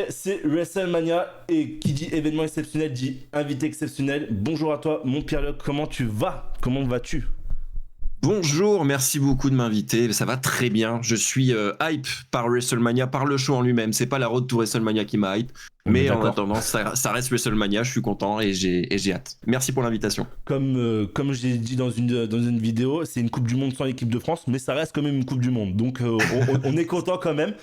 c'est WrestleMania et qui dit événement exceptionnel dit invité exceptionnel. Bonjour à toi, mon Pierre-Luc, comment tu vas? Comment vas-tu? Bonjour, merci beaucoup de m'inviter. Ça va très bien. Je suis hype par WrestleMania, par le show en lui-même. C'est pas la road to WrestleMania qui m'a hype, mais en attendant, ça reste WrestleMania. Je suis content et j'ai hâte. Merci pour l'invitation. Comme j'ai dit dans une vidéo, c'est une Coupe du Monde sans l'équipe de France, mais ça reste quand même une Coupe du Monde. Donc on est content quand même.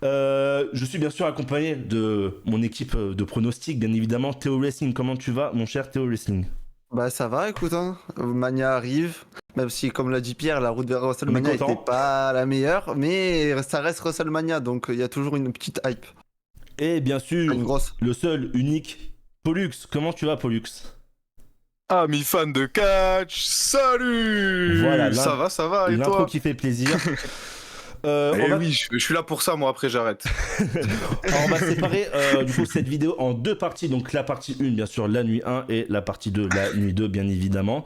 Je suis bien sûr accompagné de mon équipe de pronostics, bien évidemment. Théo Wrestling, comment tu vas, mon cher Théo Wrestling? Bah ça va, écoute, hein. Mania arrive, même si comme l'a dit Pierre, la route vers WrestleMania n'était pas la meilleure, mais ça reste WrestleMania, donc il y a toujours une petite hype. Et bien sûr, une grosse. Le seul, unique, Pollux. Comment tu vas, Pollux? Amis fans de catch, salut. Voilà, ça va, et l'intro toi? qui fait plaisir. Oui, je suis là pour ça, moi, après j'arrête. Alors, on va séparer du coup cette vidéo en deux parties. Donc la partie 1, bien sûr, la nuit 1, et la partie 2, la nuit 2, bien évidemment.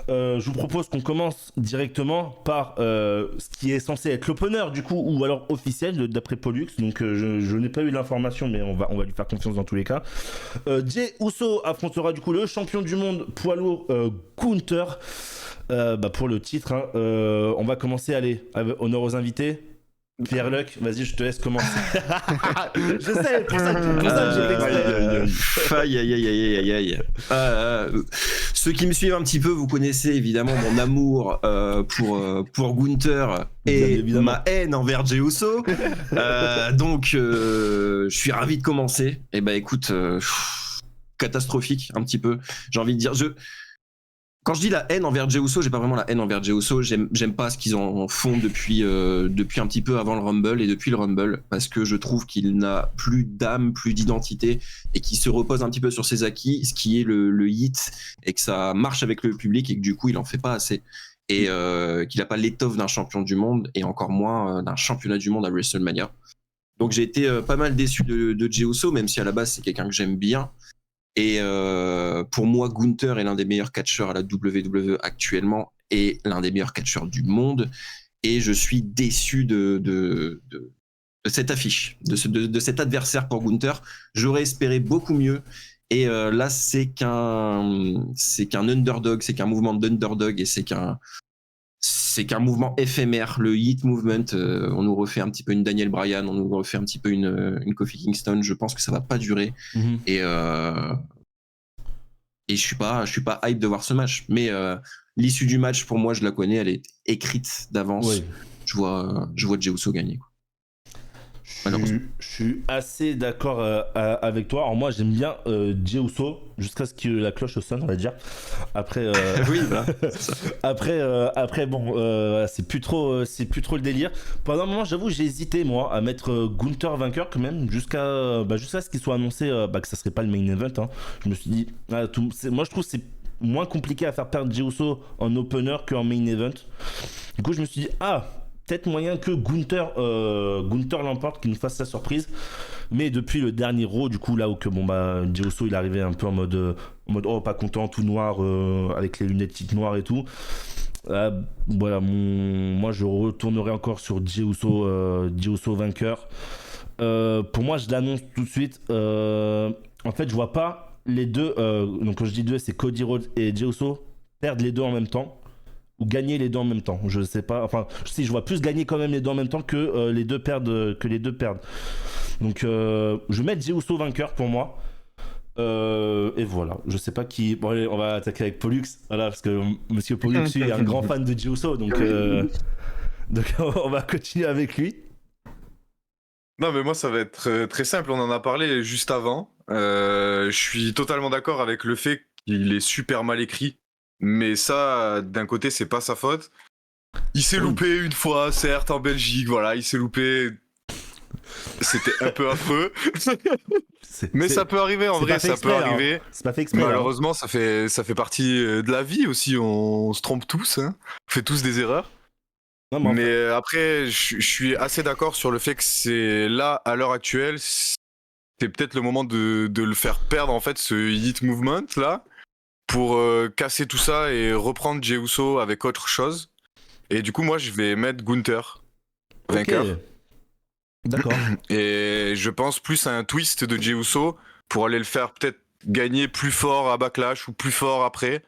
Je vous propose qu'on commence directement par ce qui est censé être l'opener, du coup, ou alors officiel, d'après Pollux. Donc je n'ai pas eu l'information, mais on va lui faire confiance dans tous les cas. Jey Uso affrontera du coup le champion du monde poids lourd Gunther. Pour le titre, hein. On va commencer, allez, honneur aux invités. Pierre-Luc, vas-y, je te laisse commencer. Je sais, pour ça que j'ai fait Aïe. Ceux qui me suivent un petit peu, vous connaissez évidemment mon amour pour Gunther et ma haine envers Jey Uso. Donc, je suis ravi de commencer. Et bah écoute, catastrophique un petit peu. J'ai envie de dire, quand je dis la haine envers Jey Uso, j'ai pas vraiment la haine envers Jey Uso. J'aime pas ce qu'ils en font depuis un petit peu avant le Rumble et depuis le Rumble, parce que je trouve qu'il n'a plus d'âme, plus d'identité, et qu'il se repose un petit peu sur ses acquis, ce qui est le hit, et que ça marche avec le public, et que du coup il en fait pas assez, et qu'il a pas l'étoffe d'un champion du monde, et encore moins d'un championnat du monde à WrestleMania. Donc j'ai été pas mal déçu de Jey Uso, même si à la base c'est quelqu'un que j'aime bien. Et pour moi, Gunther est l'un des meilleurs catcheurs à la WWE actuellement et l'un des meilleurs catcheurs du monde. Et je suis déçu de cette affiche, de cet adversaire pour Gunther. J'aurais espéré beaucoup mieux. Et là, c'est qu'un underdog, c'est qu'un mouvement d'underdog, et c'est qu'un mouvement éphémère, le Heat Movement. On nous refait un petit peu une Daniel Bryan, on nous refait un petit peu une Kofi Kingston. Je pense que ça va pas durer. Et je suis pas hype de voir ce match. Mais l'issue du match, pour moi, je la connais, elle est écrite d'avance. Oui. Je vois Jey Uso gagner, quoi. Je suis assez d'accord avec toi. Alors moi j'aime bien Jey Uso jusqu'à ce que la cloche sonne, on va dire. Après, oui, voilà. après bon, c'est plus trop le délire. Pendant un moment, j'avoue, j'ai hésité moi à mettre Gunther vainqueur quand même jusqu'à ce qu'il soit annoncé que ça serait pas le main event. Hein. Je me suis dit, moi je trouve que c'est moins compliqué à faire perdre Jey Uso en opener qu'en main event. Du coup, je me suis dit peut-être moyen que Gunther l'emporte, qu'il nous fasse sa surprise. Mais depuis le dernier Raw, du coup, là où Jey Uso il est arrivé un peu en mode oh pas content, tout noir, avec les lunettes petites noires et tout. Voilà, moi je retournerai encore sur Jey Uso vainqueur. Pour moi, je l'annonce tout de suite. En fait, je vois pas les deux. Donc quand je dis deux, c'est Cody Rhodes et Jey Uso perdre les deux en même temps. Ou gagner les deux en même temps, je sais pas. Enfin, si je vois plus gagner quand même les deux en même temps que les deux perdent. Donc, je vais mettre Jey Uso vainqueur pour moi. Et voilà, je sais pas qui. Bon, allez, on va attaquer avec Pollux, voilà, parce que Monsieur Pollux est un grand fan de Jey Uso, donc on va continuer avec lui. Non, mais moi ça va être très simple. On en a parlé juste avant. Je suis totalement d'accord avec le fait qu'il est super mal écrit. Mais ça, d'un côté, c'est pas sa faute. Il s'est loupé une fois, certes, en Belgique, voilà, il s'est loupé. C'était un peu affreux. Mais ça peut arriver, en vrai, ça peut arriver. Hein. C'est pas fait exprès. Malheureusement, ça fait partie de la vie aussi, on se trompe tous, hein. On fait tous des erreurs. Non, mais après, je suis assez d'accord sur le fait que c'est là, à l'heure actuelle, c'est peut-être le moment de le faire perdre, en fait, ce Heat Movement, là. Pour casser tout ça et reprendre Jey Uso avec autre chose. Et du coup, moi, je vais mettre Gunther vainqueur. D'accord. Et je pense plus à un twist de Jey Uso pour aller le faire peut-être gagner plus fort à Backlash ou plus fort après.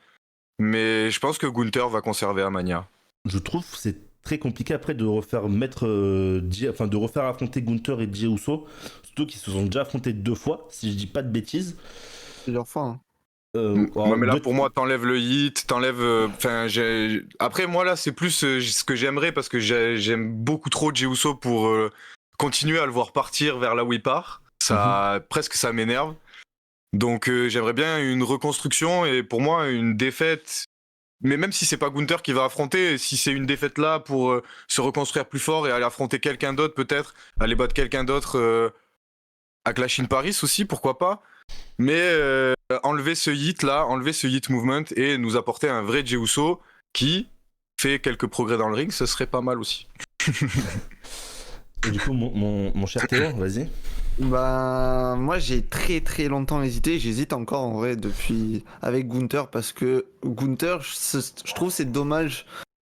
Mais je pense que Gunther va conserver à Mania. Je trouve que c'est très compliqué après de refaire de refaire affronter Gunther et Jey Uso, surtout qu'ils se sont déjà affrontés 2 fois, si je dis pas de bêtises. Plusieurs fois. Hein. Ouais, mais là pour moi t'enlèves le hit, après moi là c'est plus ce que j'aimerais parce que j'aime beaucoup trop Jey Uso pour continuer à le voir partir vers là où il part. Ça presque ça m'énerve. Donc j'aimerais bien une reconstruction et pour moi une défaite. Mais même si c'est pas Gunther qui va affronter, si c'est une défaite là pour se reconstruire plus fort et aller affronter quelqu'un d'autre peut-être, aller battre quelqu'un d'autre à Clash in Paris aussi, pourquoi pas. Mais enlever ce hit là, enlever ce hit movement et nous apporter un vrai Jey Uso qui fait quelques progrès dans le ring, ce serait pas mal aussi. Et du coup, mon cher Théo, vas-y. Bah, moi j'ai très très longtemps hésité, j'hésite encore en vrai depuis avec Gunther parce que Gunther, je trouve c'est dommage.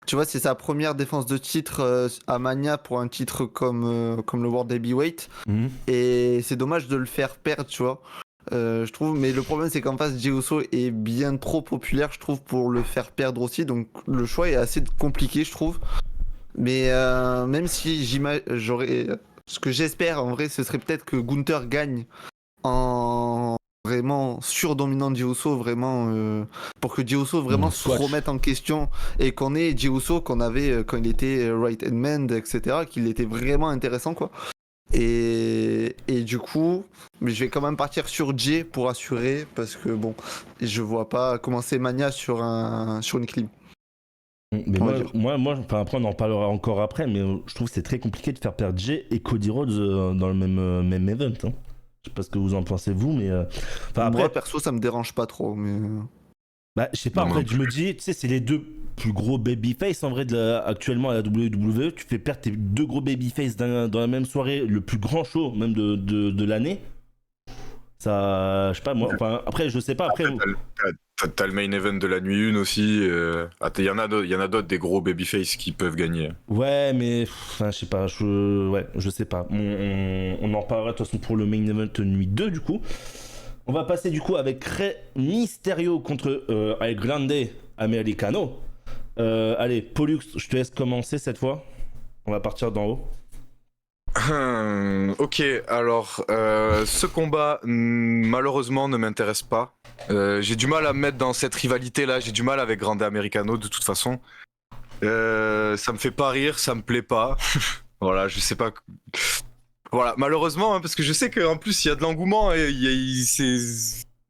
Tu vois, c'est sa première défense de titre à Mania pour un titre comme le World Heavyweight. Et c'est dommage de le faire perdre, tu vois. Je trouve, mais le problème c'est qu'en face Jey Uso est bien trop populaire, je trouve, pour le faire perdre aussi. Donc le choix est assez compliqué, je trouve. Mais même si ce que j'espère en vrai, ce serait peut-être que Gunther gagne en vraiment surdominant Jey Uso, vraiment pour que Jey Uso vraiment se remette en question et qu'on ait Jey Uso qu'on avait quand il était right hand man, etc., qu'il était vraiment intéressant quoi. Et du coup, mais je vais quand même partir sur Jey pour assurer parce que bon, je vois pas commencer Mania sur une clim. Mais moi, après on en parlera encore après, mais je trouve que c'est très compliqué de faire perdre Jey et Cody Rhodes dans le même event. Hein. Je sais pas ce que vous en pensez vous, mais après, moi perso ça me dérange pas trop, mais bah je sais pas. En fait, je me dis, tu sais, c'est les deux plus gros babyface en vrai actuellement à la WWE. Tu fais perdre tes 2 gros babyface dans la même soirée, le plus grand show même de l'année. Ça, je sais pas moi. Enfin, après, je sais pas. Après, t'as le main event de la nuit 1 aussi. Il y en a d'autres des gros babyface qui peuvent gagner. Ouais, mais enfin, je sais pas. Je sais pas. On en parlera de toute façon pour le main event nuit 2 du coup. On va passer du coup avec Rey Mysterio contre El Grande Americano. Allez, Pollux, je te laisse commencer cette fois. On va partir d'en haut. Ok, alors ce combat malheureusement ne m'intéresse pas. J'ai du mal à me mettre dans cette rivalité là, j'ai du mal avec Grande Americano de toute façon. Ça me fait pas rire, ça me plaît pas. Voilà, je sais pas. Voilà, malheureusement, hein, parce que je sais qu'en plus il y a de l'engouement et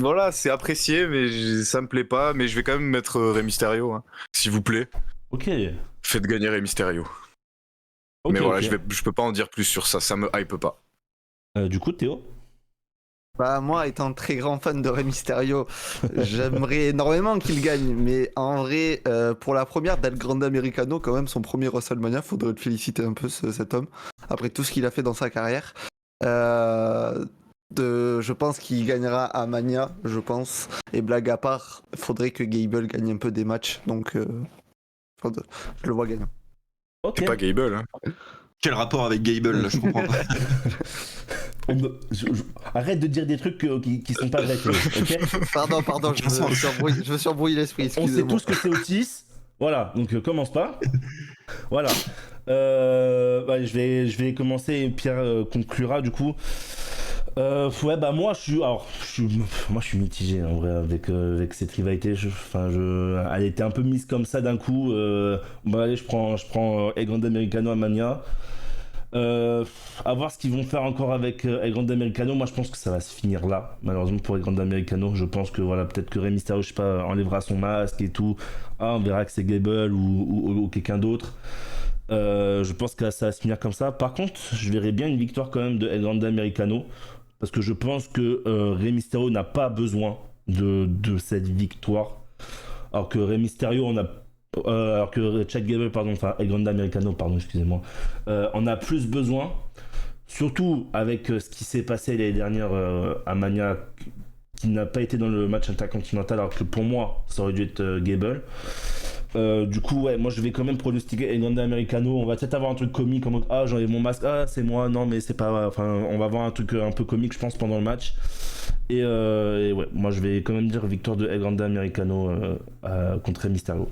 voilà, c'est apprécié, mais ça me plaît pas. Mais je vais quand même mettre Rey Mysterio, hein, s'il vous plaît. Ok. Faites gagner Rey Mysterio. Mais voilà, je peux pas en dire plus sur ça, ça me hype pas. Du coup, Théo? Bah moi, étant très grand fan de Rey Mysterio, j'aimerais énormément qu'il gagne. Mais en vrai, pour la première d'El Grande Americano, quand même, son premier WrestleMania, faudrait le féliciter un peu cet homme. Après tout ce qu'il a fait dans sa carrière. Je pense qu'il gagnera à Mania, je pense. Et blague à part, faudrait que Gable gagne un peu des matchs. Donc, je le vois gagnant. Okay. C'est pas Gable, hein. Quel rapport avec Gable, là, je comprends pas. Arrête de dire des trucs qui sont pas vrais, ok? Pardon, je me suis embrouillé l'esprit. On sait tous que c'est Otis. Voilà, donc commence pas. Voilà. Je vais commencer et Pierre conclura du coup. Ouais, bah moi je suis mitigé en vrai avec cette rivalité. Elle était un peu mise comme ça d'un coup. Allez, je prends El Grande Americano à Mania. À voir ce qu'ils vont faire encore avec El Grande Americano. Moi je pense que ça va se finir là, malheureusement pour El Grande Americano. Je pense que voilà, peut-être que Rey Mysterio, je sais pas, enlèvera son masque et tout. On verra que c'est Gable ou quelqu'un d'autre. Je pense que ça va se finir comme ça. Par contre, je verrais bien une victoire quand même de El Grande Americano. Parce que je pense que Rey Mysterio n'a pas besoin de cette victoire. Alors que Rey Mysterio, alors que Chad Gable, El Grande Americano, excusez-moi, en a plus besoin. Surtout avec ce qui s'est passé l'année dernière à Mania, qui n'a pas été dans le match intercontinental, alors que pour moi, ça aurait dû être Gable. Du coup, ouais, moi je vais quand même pronostiquer El Grande Americano. On va peut-être avoir un truc comique en mode ah, j'enlève mon masque, ah, c'est moi, non, mais c'est pas. Enfin, on va avoir un truc un peu comique, je pense, pendant le match. Et ouais, moi je vais quand même dire victoire de El Grande Americano contre Rey Mysterio.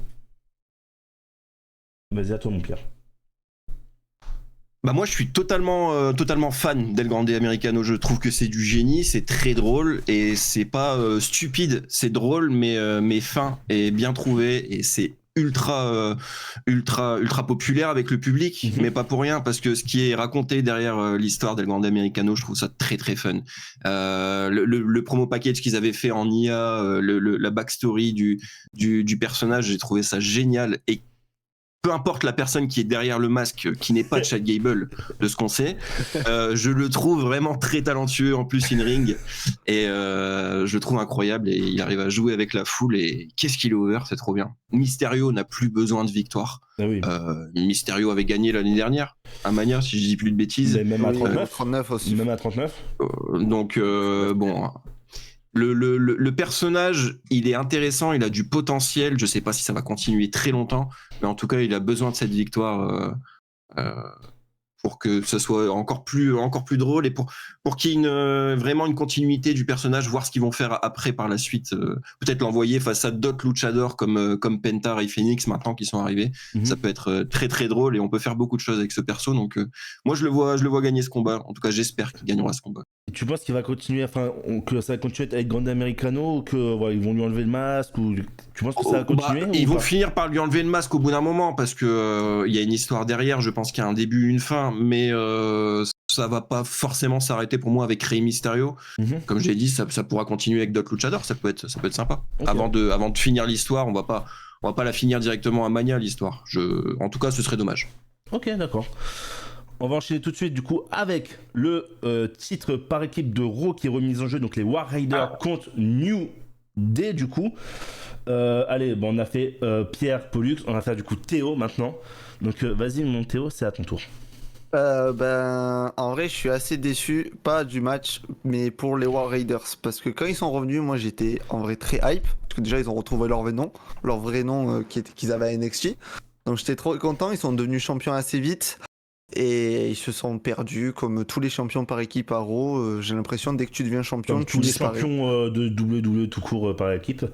Vas-y, à toi, mon Pierre. Bah moi je suis totalement fan d'El Grande Americano. Je trouve que c'est du génie, c'est très drôle et c'est pas stupide, c'est drôle mais fin et bien trouvé et c'est ultra populaire avec le public, mais pas pour rien parce que ce qui est raconté derrière l'histoire d'El Grande Americano, je trouve ça très très fun. Le promo package qu'ils avaient fait en IA, la backstory du personnage, j'ai trouvé ça génial et peu importe la personne qui est derrière le masque, qui n'est pas Chad Gable, de ce qu'on sait, je le trouve vraiment très talentueux, en plus in-ring, et je le trouve incroyable, et il arrive à jouer avec la foule, et qu'est-ce qu'il est over, c'est trop bien. Mysterio n'a plus besoin de victoire. Ah oui. Mysterio avait gagné l'année dernière, à Mania, si je dis plus de bêtises. Mais même à 39. 39 aussi. Même à 39. Donc, bon... Le personnage, il est intéressant, il a du potentiel. Je sais pas si ça va continuer très longtemps, mais en tout cas, il a besoin de cette victoire pour que ce soit encore plus drôle et pour qu'il y ait vraiment une continuité du personnage, voir ce qu'ils vont faire après par la suite. Peut-être l'envoyer face à d'autres luchadors comme Penta et Phoenix maintenant qu'ils sont arrivés. Ça peut être très très drôle et on peut faire beaucoup de choses avec ce perso. Donc moi je le vois gagner ce combat. En tout cas, j'espère qu'il gagnera ce combat. Et tu penses qu'il va continuer, enfin, que ça va continuer avec Grande Americano ou que ils vont lui enlever le masque ou tu penses que ça va continuer Ils vont finir par lui enlever le masque au bout d'un moment parce que il y a une histoire derrière. Je pense qu'il y a un début, une fin, mais ça va pas forcément s'arrêter pour moi avec Rey Mysterio. Comme je l'ai dit, ça pourra continuer avec d'autres luchadors. Ça peut être sympa. Okay. Avant de finir l'histoire, on va pas la finir directement à Mania l'histoire. En tout cas, ce serait dommage. Ok, d'accord. On va enchaîner tout de suite du coup avec le titre par équipe de Raw qui est remis en jeu, donc les War Raiders contre New Day du coup. Allez, bon, on a fait Pierre, Pollux, on va faire du coup Théo maintenant. Donc vas-y mon Théo, c'est à ton tour. En vrai, je suis assez déçu, pas du match, mais pour les War Raiders. Parce que quand ils sont revenus, moi j'étais en vrai très hype. Parce que déjà, ils ont retrouvé leur vrai nom qu'ils avaient à NXT. Donc j'étais trop content, ils sont devenus champions assez vite. Et ils se sont perdus comme tous les champions par équipe à Raw. J'ai l'impression dès que tu deviens champion, comme tu tous les disparais. champions de WWE tout court par équipe.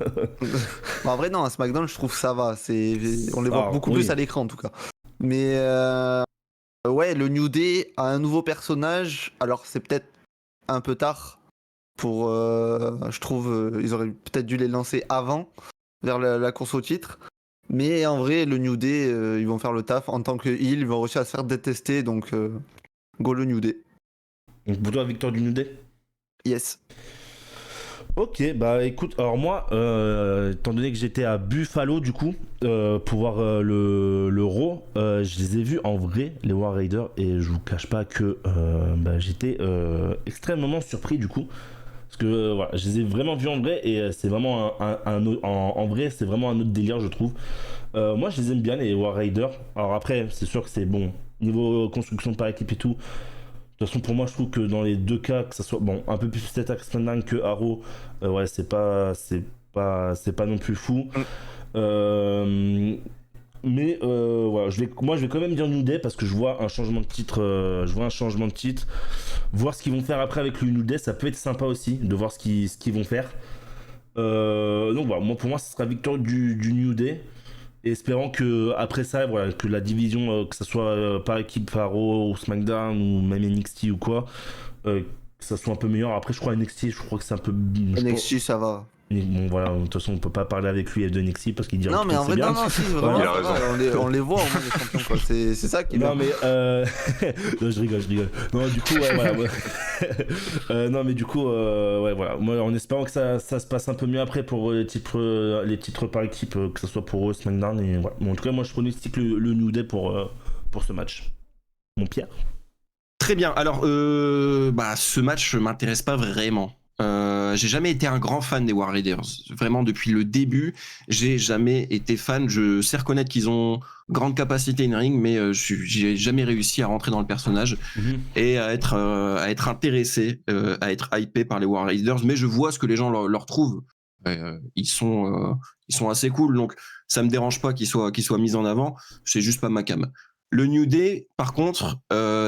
En vrai, non, à SmackDown, je trouve que ça va. On les voit beaucoup plus à l'écran en tout cas. Mais ouais, le New Day a un nouveau personnage. Alors c'est peut-être un peu tard pour. Je trouve ils auraient peut-être dû les lancer avant, vers la course au titre. Mais en vrai, le New Day, ils vont faire le taf. En tant que heel, ils vont réussir à se faire détester. Donc, go le New Day. Donc, pour toi, victoire du New Day ? Yes. Ok, bah écoute, alors moi, étant donné que j'étais à Buffalo, du coup, pour voir le Raw, je les ai vus en vrai, les War Raiders, et je vous cache pas que j'étais extrêmement surpris, du coup. Parce que voilà, je les ai vraiment vus en vrai et c'est vraiment en vrai, c'est vraiment un autre délire, je trouve. Moi, je les aime bien, les War Raiders. Alors après, c'est sûr que c'est bon, niveau construction par équipe et tout. De toute façon, pour moi, je trouve que dans les deux cas, que ça soit bon, un peu plus peut-être à SmackDown que Arrow, ouais, c'est pas non plus fou. Mais voilà, je vais quand même dire New Day parce que je vois un changement de titre. Voir ce qu'ils vont faire après avec le New Day, ça peut être sympa aussi de voir ce qu'ils vont faire. Donc voilà, pour moi, ce sera victoire du New Day. Et espérant que après ça, voilà, que la division, que ça soit par équipe Raw ou SmackDown ou même NXT ou quoi, que ça soit un peu meilleur. Après, je crois NXT, je crois que c'est un peu. NXT, ça va. Bon voilà, de toute façon on peut pas parler avec lui de NXT parce qu'il dit non mais en vrai bien. non si vraiment on les voit au moins les champions quoi, c'est ça qui est non bien. Mais non, je rigole non du coup ouais, voilà non mais du coup ouais voilà, moi en espérant que ça se passe un peu mieux après pour les titres par équipe, que ce soit pour eux SmackDown et voilà. Bon, en tout cas moi je pronostique le New Day pour ce match. Mon Pierre. Très bien, alors ce match m'intéresse pas vraiment. J'ai jamais été un grand fan des War Raiders. Vraiment, depuis le début, j'ai jamais été fan. Je sais reconnaître qu'ils ont grande capacité in-ring, mais j'ai jamais réussi à rentrer dans le personnage et à être intéressé, à être hypé par les War Raiders. Mais je vois ce que les gens leur trouvent. ils sont assez cool, donc ça me dérange pas qu'ils soient mis en avant. C'est juste pas ma cam. Le New Day, par contre,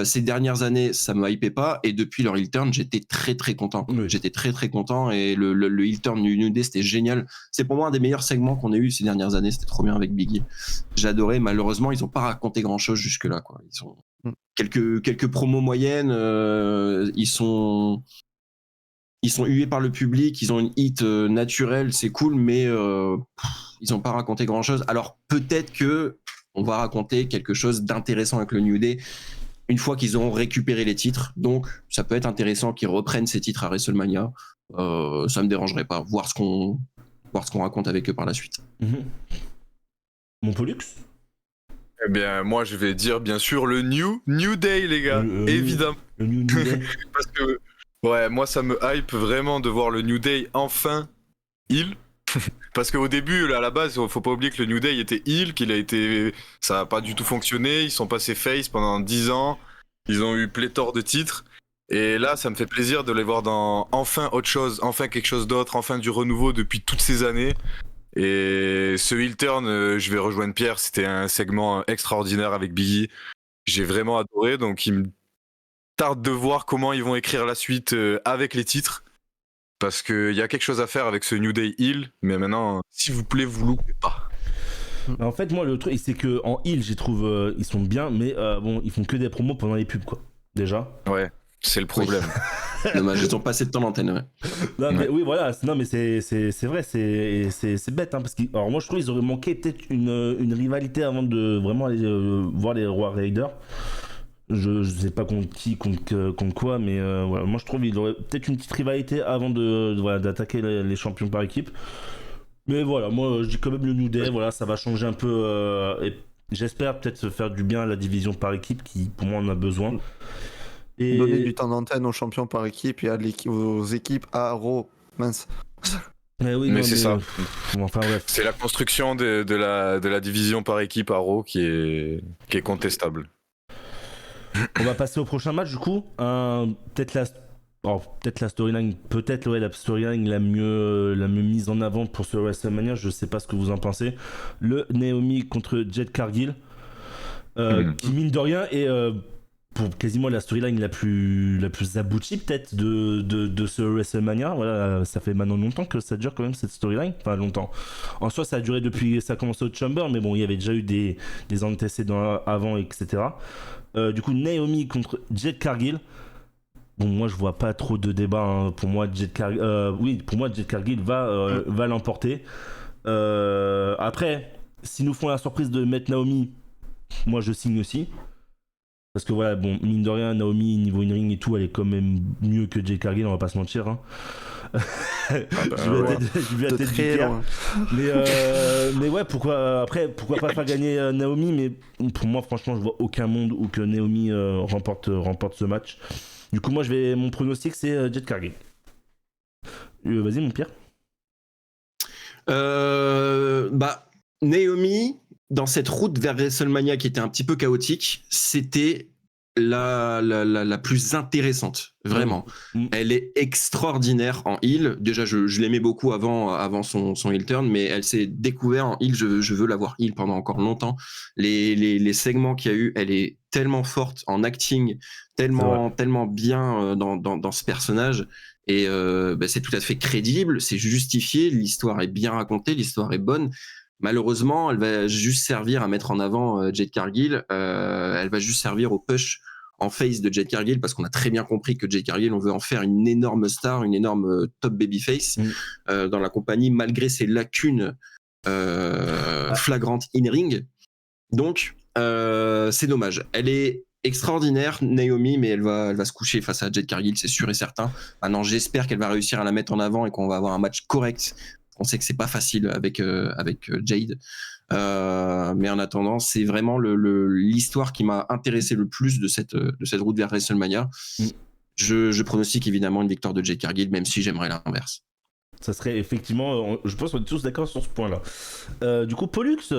ces dernières années, ça me hypait pas, et depuis leur heel turn, j'étais très très content. Oui. J'étais très très content, et le heel turn du New Day, c'était génial. C'est pour moi un des meilleurs segments qu'on ait eu ces dernières années. C'était trop bien avec Biggie. J'adorais. Malheureusement, ils ont pas raconté grand chose jusque là, quoi. Ils ont quelques promos moyennes. Ils sont hués par le public. Ils ont une hit naturelle, c'est cool, mais ils ont pas raconté grand chose. Alors peut-être que on va raconter quelque chose d'intéressant avec le New Day une fois qu'ils auront récupéré les titres. Donc, ça peut être intéressant qu'ils reprennent ces titres à WrestleMania. Ça me dérangerait pas. Voir ce qu'on raconte avec eux par la suite. Mon Pollux ? Eh bien, moi, je vais dire, bien sûr, le New Day, les gars. Évidemment. Le New Day. Parce que, ouais, moi, ça me hype vraiment de voir le New Day enfin heel. Parce qu'au début, à la base, faut pas oublier que le New Day était heel, ça a pas du tout fonctionné. Ils sont passés face pendant 10 ans. Ils ont eu pléthore de titres. Et là, ça me fait plaisir de les voir dans enfin autre chose, enfin quelque chose d'autre, enfin du renouveau depuis toutes ces années. Et ce heel turn, je vais rejoindre Pierre, c'était un segment extraordinaire avec Biggie. J'ai vraiment adoré, donc il me tarde de voir comment ils vont écrire la suite avec les titres. Parce qu'il y a quelque chose à faire avec ce New Day heel, mais maintenant, s'il vous plaît, vous loupez pas. En fait, moi, le truc, c'est que en heel, j'y trouve, ils sont bien, mais bon, ils font que des promos pendant les pubs, quoi. Déjà. Ouais, c'est le problème. Dommage, ils ont pas assez de temps d'antenne. Ouais. Non, mais oui, voilà. Non, mais c'est vrai, c'est bête, hein, parce que, alors moi, je trouve qu'ils auraient manqué peut-être une rivalité avant de vraiment aller voir les Rois Raiders. Je sais pas contre qui, contre quoi, mais voilà, moi je trouve qu'il aurait peut-être une petite rivalité avant voilà, d'attaquer les champions par équipe. Mais voilà, moi je dis quand même le New Day, voilà, ça va changer un peu. Et j'espère peut-être se faire du bien à la division par équipe qui, pour moi, en a besoin. Et... Donner du temps d'antenne aux champions par équipe et aux équipes à Raw. Mince. Oui, mais c'est ça. Enfin, bref. C'est la construction de la division par équipe à Raw qui est contestable. On va passer au prochain match du coup. Peut-être la storyline, la storyline la mieux mise en avant pour ce WrestleMania. Je sais pas ce que vous en pensez. Le Naomi contre Jade Cargill, qui mine de rien est pour quasiment la storyline la plus aboutie peut-être de ce WrestleMania. Voilà, ça fait maintenant longtemps que ça dure quand même cette storyline. Enfin longtemps. En soi, ça a duré depuis ça a commencé au Chamber, mais bon, il y avait déjà eu des antécédents avant, etc. Du coup, Naomi contre Jade Cargill. Bon, moi, je vois pas trop de débat. Hein. Pour moi, Jade Cargill va l'emporter. Après, s'ils nous font la surprise de mettre Naomi, moi, je signe aussi. Parce que voilà, bon, mine de rien, Naomi, niveau in-ring et tout, elle est quand même mieux que Jade Cargill, on va pas se mentir. Hein. Je vais la tête du Pierre. Mais ouais, pourquoi pas faire gagner Naomi, mais pour moi, franchement, je vois aucun monde où que Naomi remporte ce match. Du coup, moi, mon pronostic, c'est Jade Cargill. Vas-y, mon Pierre. Naomi, dans cette route vers WrestleMania qui était un petit peu chaotique, c'était la plus intéressante, vraiment. Elle est extraordinaire en heel. Déjà, je l'aimais beaucoup avant son heel turn, mais elle s'est découverte en heel. Je veux la voir heel pendant encore longtemps. Les segments qu'il y a eu, elle est tellement forte en acting, tellement bien dans ce personnage. Et c'est tout à fait crédible, c'est justifié, l'histoire est bien racontée, l'histoire est bonne. Malheureusement, elle va juste servir à mettre en avant Jade Cargill. Elle va juste servir au push en face de Jade Cargill parce qu'on a très bien compris que Jade Cargill, on veut en faire une énorme star, une énorme top babyface dans la compagnie, malgré ses lacunes flagrantes in-ring. Donc, c'est dommage. Elle est extraordinaire, Naomi, mais elle va se coucher face à Jade Cargill, c'est sûr et certain. Maintenant, j'espère qu'elle va réussir à la mettre en avant et qu'on va avoir un match correct. On sait que c'est pas facile avec Jade, mais en attendant, c'est vraiment l'histoire qui m'a intéressé le plus de cette route vers WrestleMania. Je pronostique évidemment une victoire de Jade Cargill, même si j'aimerais l'inverse. Ça serait effectivement, je pense qu'on est tous d'accord sur ce point-là. Du coup, Pollux.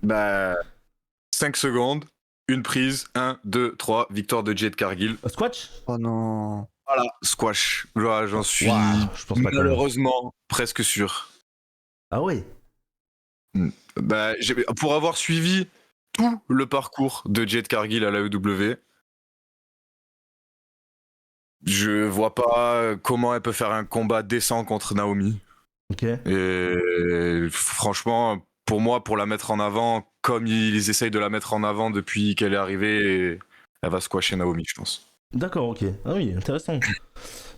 5 secondes, une prise, 1, 2, 3, victoire de Jade Cargill. Squatch. Oh non. Voilà, squash. Voilà, j'en suis je pense pas quand même. malheureusement presque sûr. Ah ouais. Bah, pour avoir suivi tout le parcours de Jade Cargill à l'AEW, je vois pas comment elle peut faire un combat décent contre Naomi. Ok. Et franchement, pour moi, pour la mettre en avant, comme ils essayent de la mettre en avant depuis qu'elle est arrivée, elle va squasher Naomi, je pense. D'accord, ok. Ah oui, intéressant.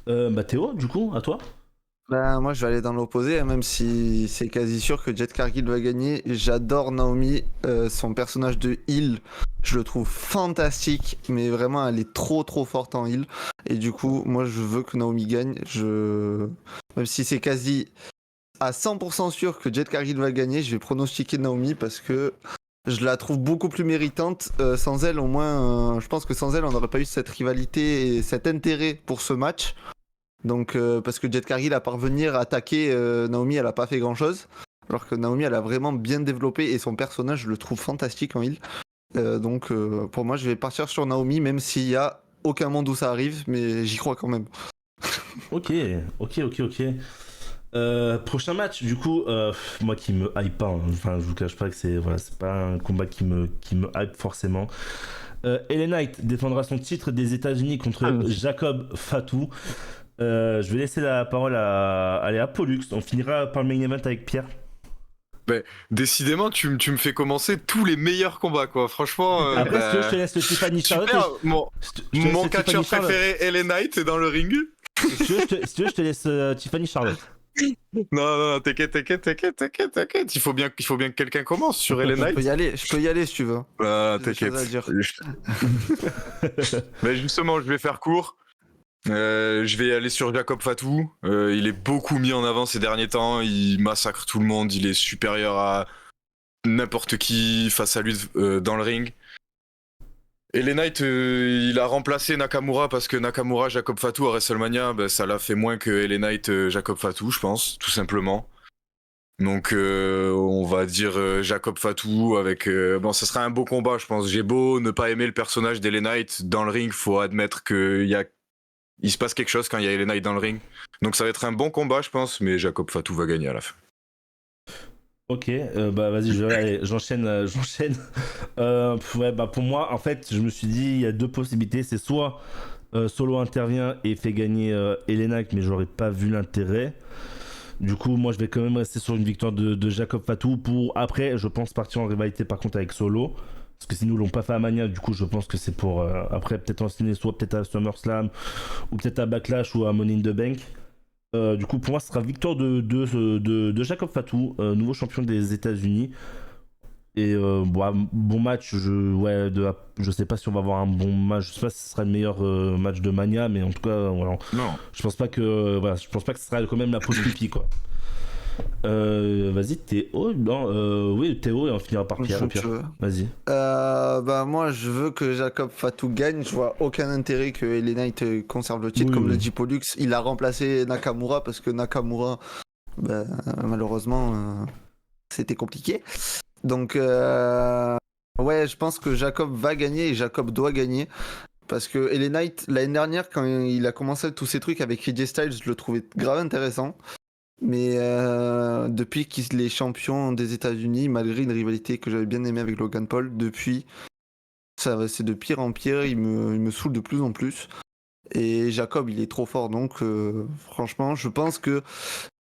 Bah Théo, du coup, à toi. Ben, moi, je vais aller dans l'opposé, hein, même si c'est quasi sûr que Jade Cargill va gagner. J'adore Naomi, son personnage de heal, je le trouve fantastique, mais vraiment, elle est trop forte en heal. Et du coup, moi, je veux que Naomi gagne. Même si c'est quasi à 100% sûr que Jade Cargill va gagner, je vais pronostiquer Naomi parce que je la trouve beaucoup plus méritante. Sans elle, au moins, je pense que sans elle, on n'aurait pas eu cette rivalité et cet intérêt pour ce match. Donc, parce que Jade Cargill, à parvenir à attaquer Naomi, elle a pas fait grand chose. Alors que Naomi, elle a vraiment bien développé et son personnage, je le trouve fantastique en heal. Donc, pour moi, je vais partir sur Naomi, même s'il y a aucun monde où ça arrive, mais j'y crois quand même. Ok. Prochain match, du coup, moi qui me hype pas, hein. Enfin, je vous cache pas que c'est pas un combat qui me hype forcément. LA Knight défendra son titre des États-Unis contre Jacob Fatu. Je vais laisser la parole à Pollux. On finira par le main event avec Pierre. Décidément, tu me fais commencer tous les meilleurs combats, quoi. Franchement. Après, si tu veux, je te laisse le Tiffany Charlotte. Super, Je te laisse mon le catcheur Tiffany Charlotte. préféré, LA Knight, est dans le ring. Si tu veux, je te laisse Tiffany Charlotte. Non, t'inquiète. Il faut bien que quelqu'un commence sur LA Je peux Knight. y aller si tu veux. Ah, J'ai des t'inquiète. choses à dire. Mais justement, je vais faire court. Je vais aller sur Jacob Fatu. Il est beaucoup mis en avant ces derniers temps. Il massacre tout le monde. Il est supérieur à n'importe qui face à lui dans le ring. Et LA Knight, il a remplacé Nakamura parce que Nakamura, Jacob Fatu à WrestleMania, ça l'a fait moins que LA Knight, Jacob Fatu, je pense, tout simplement. Donc on va dire Jacob Fatu avec... bon, ça sera un beau combat, je pense. J'ai beau ne pas aimer le personnage d'LA Knight, dans le ring, faut admettre il se passe quelque chose quand il y a LA Knight dans le ring. Donc ça va être un bon combat, je pense, mais Jacob Fatu va gagner à la fin. Ok, bah vas-y, j'enchaîne. Ouais, bah pour moi, en fait, je me suis dit, il y a deux possibilités. C'est soit Solo intervient et fait gagner LA Knight, mais j'aurais pas vu l'intérêt. Du coup, moi, je vais quand même rester sur une victoire de Jacob Fatu pour après, je pense, partir en rivalité par contre avec Solo. Parce que si nous l'ont pas fait à Mania, du coup, je pense que c'est pour après peut-être enchaîner soit peut-être à SummerSlam ou peut-être à Backlash ou à Money in the Bank. Du coup, pour moi, ce sera victoire de Jacob Fatu, nouveau champion des États-Unis. Et bon match. Je sais pas si on va avoir un bon match. Je sais pas si ce sera le meilleur match de Mania, mais en tout cas, voilà. Non. Je pense pas que ce sera quand même la pause pipi, quoi. Vas-y, Théo. Non, oui, Théo, et on finira par Pierre. Vas-y. Bah moi je veux que Jacob Fatu gagne. Je vois aucun intérêt que LA Knight conserve le titre. Comme le dit Pollux, il a remplacé Nakamura parce que Nakamura, malheureusement, c'était compliqué. Donc ouais, je pense que Jacob va gagner et Jacob doit gagner. Parce que LA Knight, l'année dernière, quand il a commencé tous ces trucs avec AJ Styles, je le trouvais grave intéressant. Mais depuis qu'il est champion des États-Unis, malgré une rivalité que j'avais bien aimée avec Logan Paul, depuis, c'est de pire en pire, il me saoule de plus en plus. Et Jacob, il est trop fort, donc franchement, je pense que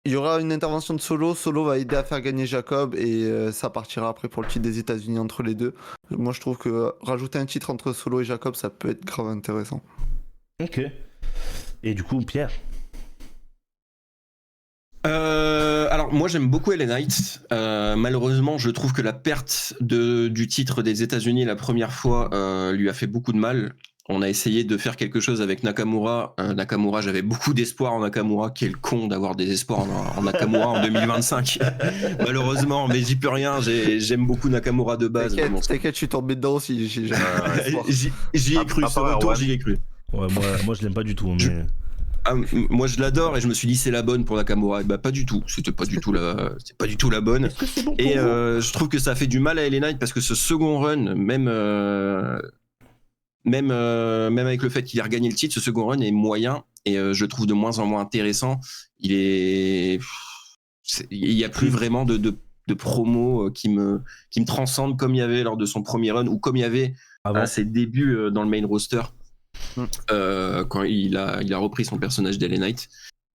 il y aura une intervention de Solo. Solo va aider à faire gagner Jacob et ça partira après pour le titre des États-Unis entre les deux. Moi, je trouve que rajouter un titre entre Solo et Jacob, ça peut être grave intéressant. Ok. Et du coup, Pierre. Alors moi j'aime beaucoup LA Knight. Malheureusement je trouve que la perte du titre des États-Unis la première fois lui a fait beaucoup de mal. On a essayé de faire quelque chose avec Nakamura. Nakamura, j'avais beaucoup d'espoir en Nakamura. Quel con d'avoir des espoirs en Nakamura en 2025. Malheureusement, mais j'y peux rien. J'aime beaucoup Nakamura de base. T'inquiète, je suis tombé dedans aussi. J'y ai cru. Ce retour, j'y ai cru. Ouais, moi je l'aime pas du tout. Mais... moi je l'adore et je me suis dit c'est la bonne pour Nakamura. Et bah pas du tout. C'était pas du tout la bonne. Est-ce que c'est bon pour et vous je trouve que ça fait du mal à LA Knight parce que ce second run, même même avec le fait qu'il ait regagné le titre, ce second run est moyen et je le trouve de moins en moins intéressant. Il y a plus vraiment de promo qui me transcende comme il y avait lors de son premier run ou comme il y avait à ses débuts dans le main roster quand il a repris son personnage d'LA Knight.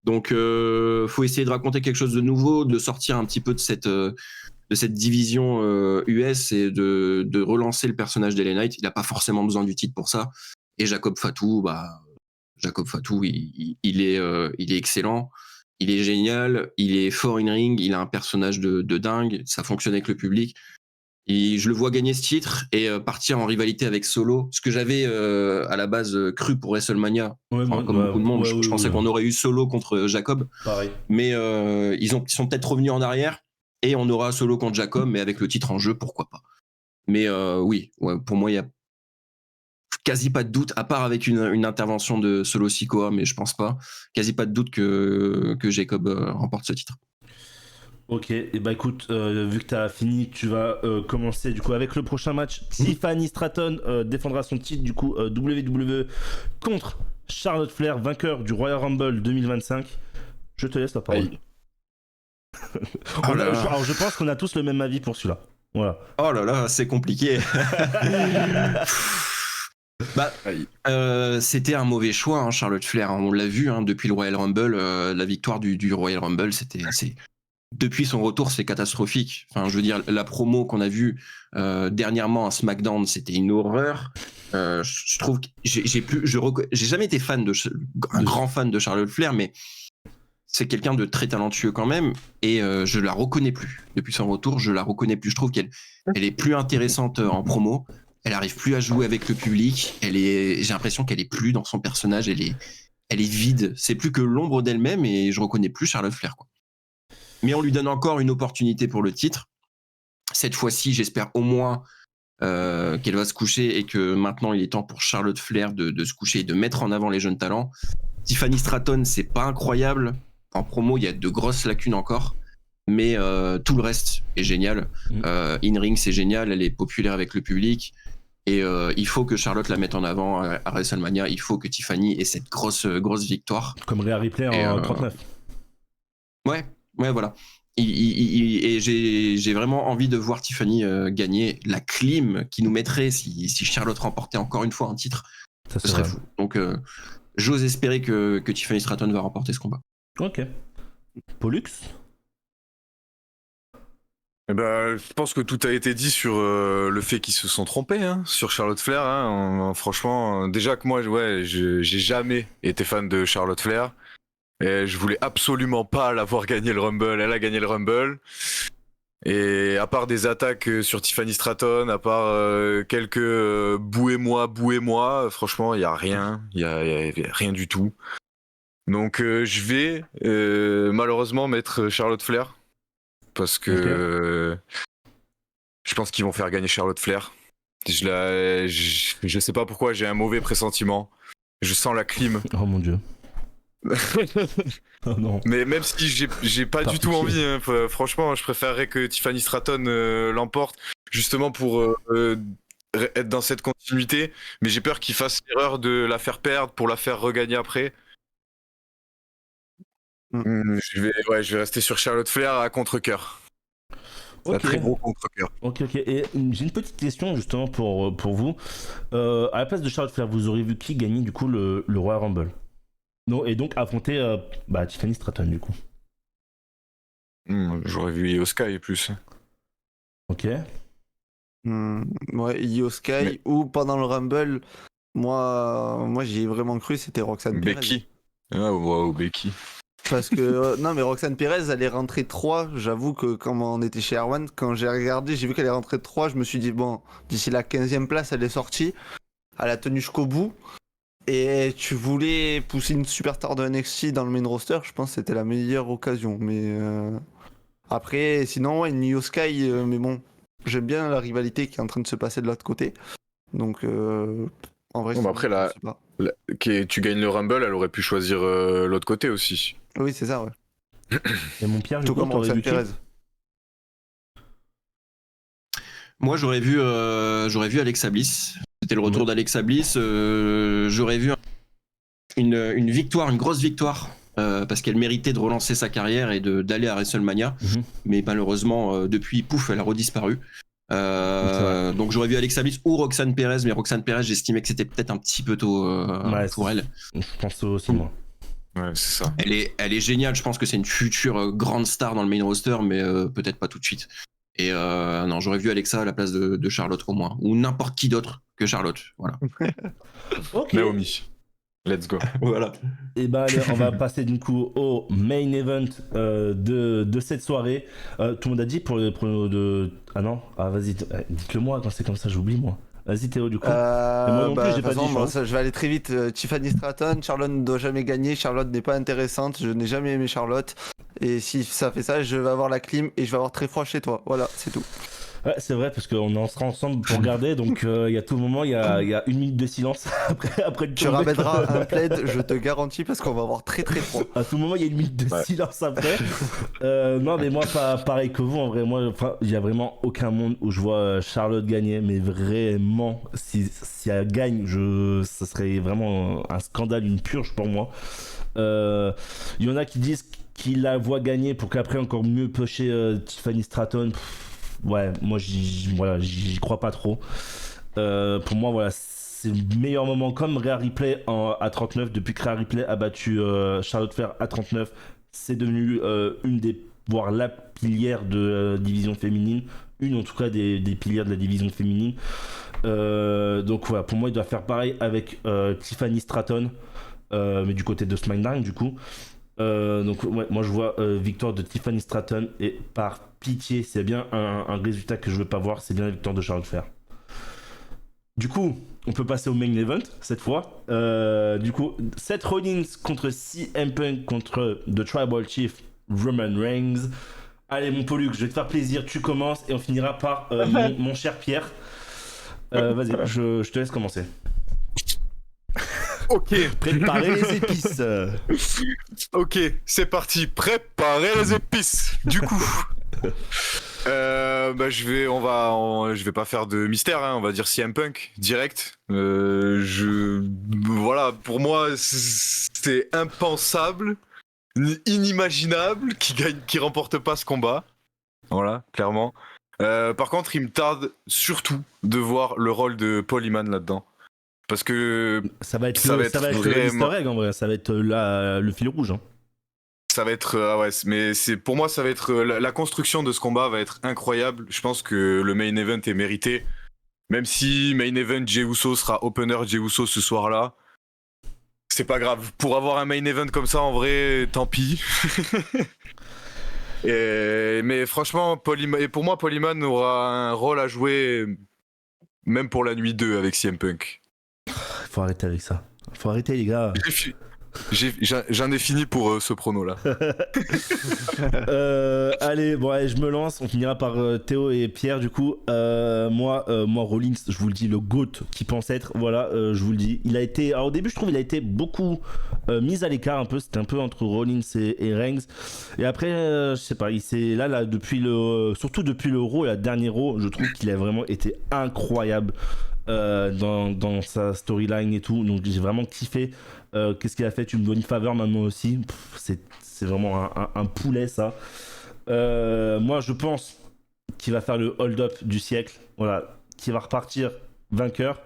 Donc faut essayer de raconter quelque chose de nouveau, de sortir un petit peu de cette division US et de relancer le personnage d'LA Knight. Il n'a pas forcément besoin du titre pour ça. Et Jacob Fatu, il est excellent. Il est génial, il est fort in ring, il a un personnage de dingue, ça fonctionne avec le public. Et je le vois gagner ce titre et partir en rivalité avec Solo, ce que j'avais à la base cru pour WrestleMania. Comme beaucoup de monde, je pensais qu'on aurait eu Solo contre Jacob. Pareil. Mais ils sont peut-être revenus en arrière et on aura Solo contre Jacob, mais avec le titre en jeu, pourquoi pas. Mais oui, pour moi, il y a quasi pas de doute, à part avec une intervention de Solo Sikoa, mais je pense pas. Quasi pas de doute que Jacob remporte ce titre. Ok, et bah écoute, vu que t'as fini, tu vas commencer du coup avec le prochain match. Tiffany Stratton défendra son titre du coup WWE contre Charlotte Flair, vainqueur du Royal Rumble 2025. Je te laisse la parole. Alors je pense qu'on a tous le même avis pour celui-là. Voilà. Oh là là, c'est compliqué. C'était un mauvais choix, hein, Charlotte Flair. On l'a vu depuis le Royal Rumble, la victoire du Royal Rumble, depuis son retour, c'est catastrophique. Enfin, je veux dire, la promo qu'on a vue dernièrement à SmackDown, c'était une horreur. Je trouve que j'ai jamais été un grand fan de Charlotte Flair, mais c'est quelqu'un de très talentueux quand même, et je la reconnais plus. Depuis son retour, je la reconnais plus. Je trouve qu'elle est plus intéressante en promo. Elle arrive plus à jouer avec le public. J'ai l'impression qu'elle est plus dans son personnage. Elle est vide. C'est plus que l'ombre d'elle-même, et je reconnais plus Charlotte Flair, quoi. Mais on lui donne encore une opportunité pour le titre. Cette fois-ci, j'espère au moins qu'elle va se coucher et que maintenant il est temps pour Charlotte Flair de se coucher et de mettre en avant les jeunes talents. Tiffany Stratton, c'est pas incroyable. En promo, il y a de grosses lacunes encore. Mais tout le reste est génial. In-ring, c'est génial. Elle est populaire avec le public. Et il faut que Charlotte la mette en avant à WrestleMania. Il faut que Tiffany ait cette grosse victoire. Comme Rhea Ripley en 39. Ouais, voilà. Et j'ai vraiment envie de voir Tiffany gagner. La clim qui nous mettrait si Charlotte remportait encore une fois un titre, ce serait fou. Donc j'ose espérer que Tiffany Stratton va remporter ce combat. Ok. Pollux ? Je pense que tout a été dit sur le fait qu'ils se sont trompés sur Charlotte Flair. Franchement, déjà que moi, j'ai jamais été fan de Charlotte Flair. Et je voulais absolument pas la voir gagner le Rumble. Elle a gagné le Rumble. Et à part des attaques sur Tiffany Stratton, à part quelques bouez-moi, franchement, il y a rien. Il y a rien du tout. Donc je vais malheureusement mettre Charlotte Flair. Parce que je pense qu'ils vont faire gagner Charlotte Flair. Je sais pas pourquoi, j'ai un mauvais pressentiment. Je sens la clim. Oh mon dieu. Oh non. Mais même si j'ai pas du tout envie, franchement, je préférerais que Tiffany Stratton l'emporte, justement pour être dans cette continuité. Mais j'ai peur qu'ils fassent l'erreur de la faire perdre pour la faire regagner après. Je vais rester sur Charlotte Flair à contre-cœur. Okay. Un très gros contre-cœur. Ok. Et j'ai une petite question justement pour vous. À la place de Charlotte Flair, vous auriez vu qui gagner du coup le Royal Rumble? Non, et donc affronter Tiffany Stratton du coup. J'aurais vu Io Sky plus. Ok. Ouais, Io Sky ou pendant le Rumble, moi j'y ai vraiment cru, c'était Roxanne Perez. Becky. Ah wow, Becky. Parce que non mais Roxanne Perez elle est rentrée 3, j'avoue que quand on était chez Erwan, quand j'ai regardé, j'ai vu qu'elle est rentrée 3, je me suis dit bon, d'ici la 15e place elle est sortie, elle a tenu jusqu'au bout. Et tu voulais pousser une superstar de NXT dans le main roster, je pense que c'était la meilleure occasion. Mais après, sinon, une Io Sky, mais bon, j'aime bien la rivalité qui est en train de se passer de l'autre côté. Donc, en vrai, après, tu gagnes le Rumble, elle aurait pu choisir l'autre côté aussi. Oui, c'est ça, ouais. Et mon Pierre, tout comme Roxanne Perez. Moi, j'aurais vu Alexa Bliss. C'était le retour d'Alexa Bliss. J'aurais vu une victoire, une grosse victoire, parce qu'elle méritait de relancer sa carrière et d'aller à WrestleMania. Mais malheureusement, depuis, pouf, elle a redisparu. Donc j'aurais vu Alexa Bliss ou Roxanne Perez, mais Roxanne Perez, j'estimais que c'était peut-être un petit peu tôt pour elle. Je pense aussi, moi. Ouais, c'est ça. Elle est géniale, je pense que c'est une future grande star dans le main roster, mais peut-être pas tout de suite. Et non, j'aurais vu Alexa à la place de Charlotte au moins, ou n'importe qui d'autre que Charlotte. Voilà. Ok. Naomi. Let's go. Voilà. Et bah allez, on va passer du coup au main event de cette soirée. Tout le monde a dit pour le de... Ah non, vas-y, dites-le moi quand c'est comme ça, j'oublie moi. Vas-y Théo du coup. Et moi non plus j'ai pas dit. Je vais aller très vite. Tiffany Stratton, Charlotte ne doit jamais gagner. Charlotte n'est pas intéressante. Je n'ai jamais aimé Charlotte. Et si ça fait ça, je vais avoir la clim et je vais avoir très froid chez toi. Voilà, c'est tout. Ouais, c'est vrai parce qu'on en sera ensemble pour regarder, donc il y a tout moment, il y a 1 minute de silence après le Tu tournée. ramèneras un plaid, je te garantis, parce qu'on va avoir très très froid. À tout moment, il y a 1 minute de silence après. Non, mais moi, pareil que vous, en vrai, moi, il y a vraiment aucun monde où je vois Charlotte gagner, mais vraiment, si elle gagne, ça serait vraiment un scandale, une purge pour moi. Il y en a qui disent qu'ils la voient gagner pour qu'après encore mieux pusher Tiffany Stratton. Ouais, moi j'y crois pas trop. Pour moi, voilà, c'est le meilleur moment. Comme Rhea Ripley à 39, depuis que Rhea Ripley a battu Charlotte Flair à 39, c'est devenu une des, voire la pilière de division féminine. Une en tout cas des pilières de la division féminine. Donc voilà, pour moi, il doit faire pareil avec Tiffany Stratton, mais du côté de SmackDown du coup. Donc ouais, moi je vois victoire de Tiffany Stratton et par pitié, c'est bien un résultat que je veux pas voir, c'est bien la victoire de Charlotte Flair. Du coup, on peut passer au main event cette fois. Du coup, Seth Rollins contre CM Punk contre The Tribal Chief Roman Reigns. Allez mon Pollux, je vais te faire plaisir, tu commences et on finira par mon cher Pierre. Vas-y, je te laisse commencer. Ok. Préparez les épices. Ok, c'est parti. Préparez les épices. Du coup, je vais pas faire de mystère. Hein, on va dire CM Punk direct. Voilà, pour moi, c'est impensable, inimaginable qu'il remporte pas ce combat. Voilà, clairement. Par contre, il me tarde surtout de voir le rôle de Paul Heyman là-dedans. Parce que ça va être le easter egg en vrai, ça va être le fil rouge. Hein. Ça va être mais pour moi ça va être la construction de ce combat va être incroyable. Je pense que le main event est mérité. Même si main event Jey Uso sera opener Jey Uso ce soir-là, c'est pas grave. Pour avoir un main event comme ça en vrai, tant pis. Mais franchement, pour moi Paul Heyman aura un rôle à jouer même pour la nuit 2 avec CM Punk. Faut arrêter avec ça. Faut arrêter les gars. J'en ai fini pour ce prono là. Allez, bon, allez, je me lance. On finira par Théo et Pierre. Du coup, moi, Rollins, je vous le dis, le GOAT qui pense être. Voilà, je vous le dis. Il a été. Alors, au début, je trouve, il a été beaucoup mis à l'écart un peu. C'était un peu entre Rollins et Reigns. Et après, je sais pas. Il s'est là, surtout depuis le Raw, la dernière Raw, je trouve qu'il a vraiment été incroyable. Dans sa storyline et tout, donc j'ai vraiment kiffé. Qu'est-ce qu'il a fait? Tu me donnes une faveur maintenant aussi. C'est vraiment un poulet ça. Moi je pense qu'il va faire le hold-up du siècle, voilà, qu'il va repartir vainqueur.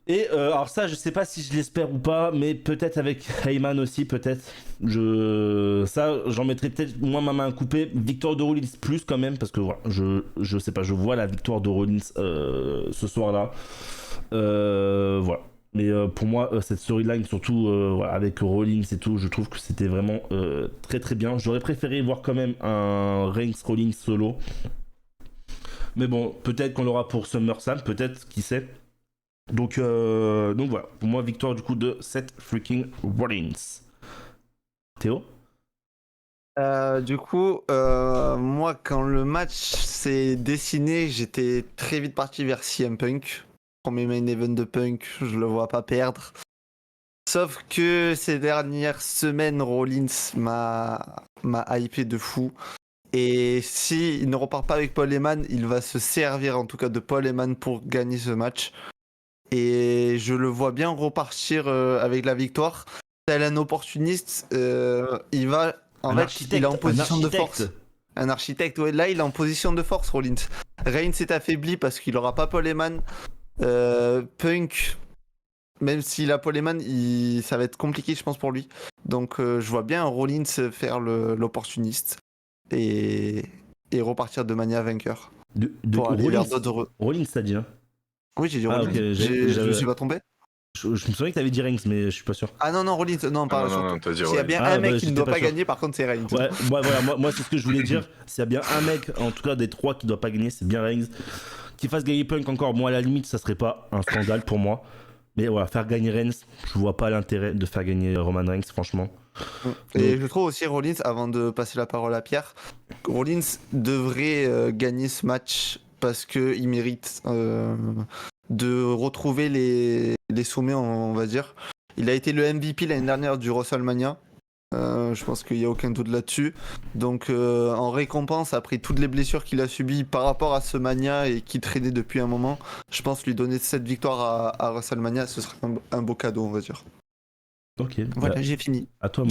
Et alors ça je sais pas si je l'espère ou pas, mais peut-être avec Heyman aussi, peut-être. Ça j'en mettrai peut-être moins ma main coupée. Victoire de Rollins plus quand même, parce que voilà, je sais pas, je vois la victoire de Rollins ce soir-là. Voilà. Mais pour moi, cette storyline, surtout voilà, avec Rollins et tout, je trouve que c'était vraiment très très bien. J'aurais préféré voir quand même un Reigns-Rollins solo. Mais bon, peut-être qu'on l'aura pour SummerSlam, peut-être, qui sait. Donc voilà, pour moi, victoire du coup de Seth freaking Rollins. Théo? Du coup, moi, quand le match s'est dessiné, j'étais très vite parti vers CM Punk. Premier main event de Punk, je le vois pas perdre. Sauf que ces dernières semaines, Rollins m'a hypé de fou. Et s'il ne repart pas avec Paul Heyman, il va se servir en tout cas de Paul Heyman pour gagner ce match. Et je le vois bien repartir avec la victoire. Tel un opportuniste, il va. En fait, il est en position de force. Un architecte, ouais. Là, il est en position de force, Rollins. Reigns est affaibli parce qu'il n'aura pas Paul Heyman. Punk, même s'il a Paul Heyman, ça va être compliqué, je pense, pour lui. Donc, je vois bien Rollins faire l'opportuniste et repartir de Mania vainqueur. Pour aller vers d'autres. Rollins, ça dit, hein? Oui, j'ai dit Rollins. Okay, je me suis pas trompé. Je me souviens que t'avais dit Reigns, mais je suis pas sûr. Ah non, Rollins, non, pas non, t'as dit S'il y a bien un mec qui ne doit pas gagner, par contre, c'est Reigns. Ouais, voilà, moi c'est ce que je voulais dire. S'il y a bien un mec, en tout cas des 3 qui doit pas gagner, c'est bien Reigns. Qu'il fasse gagner Punk encore, moi à la limite, ça serait pas un scandale pour moi. Mais voilà, faire gagner Reigns, je vois pas l'intérêt de faire gagner Roman Reigns, franchement. Et je trouve aussi Rollins, avant de passer la parole à Pierre, Rollins devrait gagner ce match parce qu'il mérite de retrouver les sommets, on va dire. Il a été le MVP l'année dernière du WrestleMania. Je pense qu'il n'y a aucun doute là-dessus. Donc en récompense, après toutes les blessures qu'il a subies par rapport à ce Mania et qui traînait depuis un moment, je pense lui donner cette victoire à WrestleMania, ce serait un beau cadeau, on va dire. Ok. Voilà, j'ai fini. À toi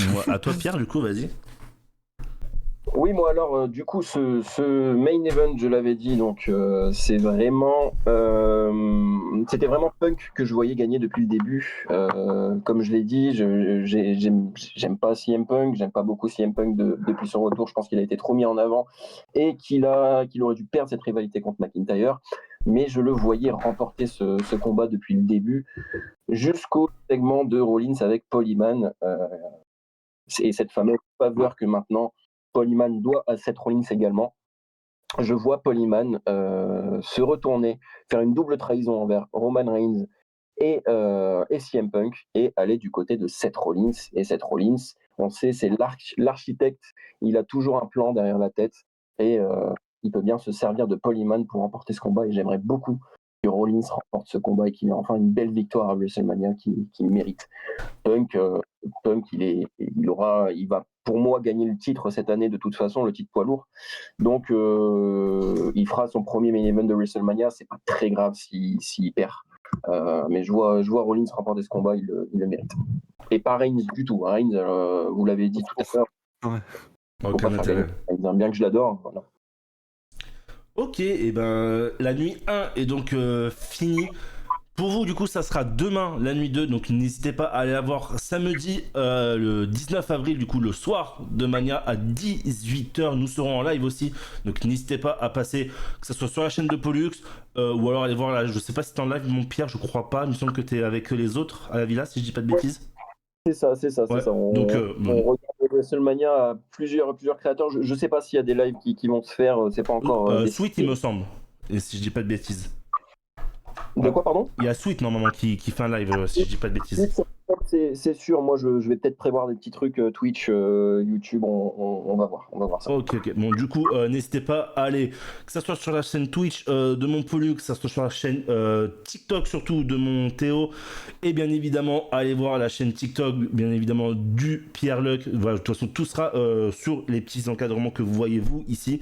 Pierre, du coup, vas-y. Oui, moi alors, du coup, ce main event, je l'avais dit, donc c'était vraiment Punk que je voyais gagner depuis le début. Comme je l'ai dit, j'aime pas CM Punk, j'aime pas beaucoup CM Punk depuis son retour. Je pense qu'il a été trop mis en avant et qu'il aurait dû perdre cette rivalité contre McIntyre. Mais je le voyais remporter ce combat depuis le début, jusqu'au segment de Rollins avec Paul Heyman. Et cette fameuse faveur que maintenant Paul Heyman doit à Seth Rollins également. Je vois Paul Heyman se retourner, faire une double trahison envers Roman Reigns et CM Punk et aller du côté de Seth Rollins. Et Seth Rollins, on sait, c'est l'architecte. Il a toujours un plan derrière la tête et il peut bien se servir de Paul Heyman pour remporter ce combat. Et j'aimerais beaucoup que Rollins remporte ce combat et qu'il ait enfin une belle victoire à WrestleMania qu'il mérite. Punk, il va pour moi gagner le titre cette année de toute façon, le titre poids lourd. Donc il fera son premier main event de WrestleMania. C'est pas très grave s'il perd. Mais je vois Rollins remporter ce combat, il le mérite. Et pas Reigns du tout. Reigns, vous l'avez dit tout à l'heure. Ouais. Aucun intérêt. Bien que je l'adore. Voilà. Ok, et ben la nuit 1 est donc finie. Pour vous, du coup, ça sera demain, la nuit 2. Donc, n'hésitez pas à aller la voir samedi, le 19 avril, du coup, le soir de Mania à 18h. Nous serons en live aussi. Donc, n'hésitez pas à passer, que ce soit sur la chaîne de Pollux ou alors aller voir là. Je sais pas si t'es en live, mon Pierre, je crois pas. Il me semble que t'es avec les autres à la villa, si je dis pas de bêtises. C'est ça. Ouais. On regarde WrestleMania à plusieurs créateurs. Je sais pas s'il y a des lives qui vont se faire. C'est pas encore. Sweet, il me semble. Et si je dis pas de bêtises. De quoi, pardon ? Il y a Sweet normalement qui fait un live, si je dis pas de bêtises. C'est sûr, moi je vais peut-être prévoir des petits trucs Twitch, YouTube, on va voir ça. Ok. Bon, du coup, n'hésitez pas à aller, que ça soit sur la chaîne Twitch de mon Pollux, que ça soit sur la chaîne TikTok surtout de mon Théo, et bien évidemment, aller voir la chaîne TikTok, bien évidemment, du Pierre Luc. Voilà, de toute façon, tout sera sur les petits encadrements que vous voyez, vous, ici.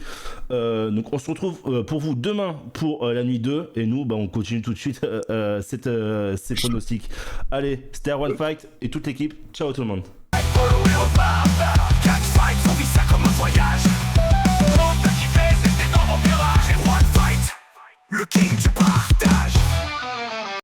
Donc, on se retrouve pour vous demain pour la nuit 2, et nous, on continue tout de suite ces pronostics. Allez, c'était One Fight et toute l'équipe, ciao tout le monde. Le king du partage.